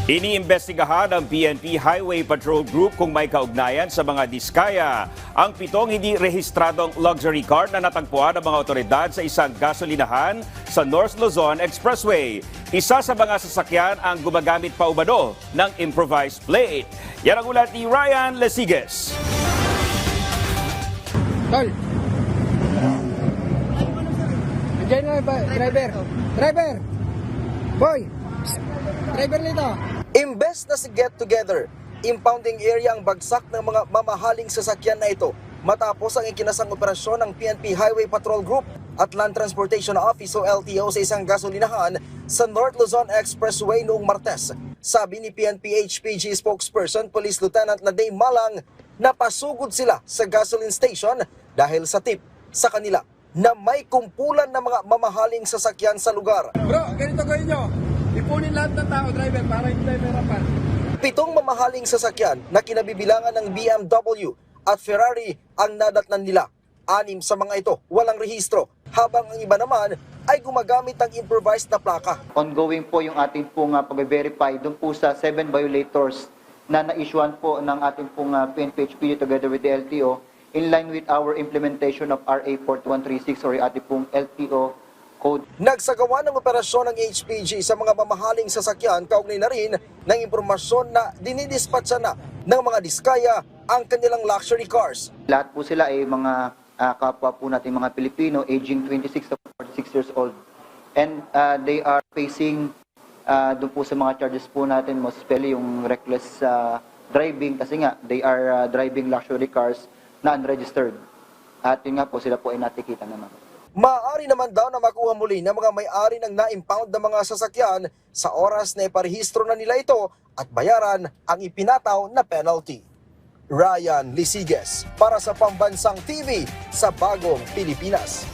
Iniimbestigahan ng PNP Highway Patrol Group kung may kaugnayan sa mga diskaya ang 7 hindi rehistradong luxury car na natagpuan ng mga otoridad sa isang gasolinahan sa North Luzon Expressway. Isa sa mga sasakyan ang gumagamit pa umano ng improvised plate. Yan ang ulat ni Ryan Lesigues. Tol! Andiyan na ba? Driver! Driver! Boy! Psst. Driver nito! Imbes na si Get Together, impounding area ang bagsak ng mga mamahaling sasakyan na ito matapos ang ikinasang operasyon ng PNP Highway Patrol Group at Land Transportation Office o LTO sa isang gasolinahan sa North Luzon Expressway noong Martes. Sabi ni PNP HPG spokesperson Police Lieutenant Laday Malang, napasugod sila sa gasoline station dahil sa tip sa kanila na may kumpulan ng mga mamahaling sasakyan sa lugar. Bro, ganito gawin nyo. Ipunin lahat ng tao, driver, para hindi tayo merapan. 7 mamahaling sasakyan na kinabibilangan ng BMW at Ferrari ang nadatnan nila. 6 sa mga ito walang rehistro, habang ang iba naman ay gumagamit ng improvised na plaka. Ongoing po yung ating pong pag-verify doon po sa 7 violators na na-issuean po ng ating pong PNP-HPG together with the LTO in line with our implementation of RA 4136 or yung ating pong LTO code. Nagsagawa ng operasyon ng HPG sa mga mamahaling sasakyan kaugnay na rin ng impormasyon na dinidispatcha na ng mga diskaya ang kanilang luxury cars. Lahat po sila ay mga kapwa po natin mga Pilipino aging 26 to 46 years old. And they are facing doon po sa mga charges po natin, most especially yung reckless driving kasi nga they are driving luxury cars na unregistered. At yun nga po sila po ay natikita naman. Maaari naman daw na makuha muli ng mga may-ari ng na-impound na mga sasakyan sa oras na iparehistro na nila ito at bayaran ang ipinataw na penalty. Ryan Lesigues para sa Pambansang TV sa Bagong Pilipinas.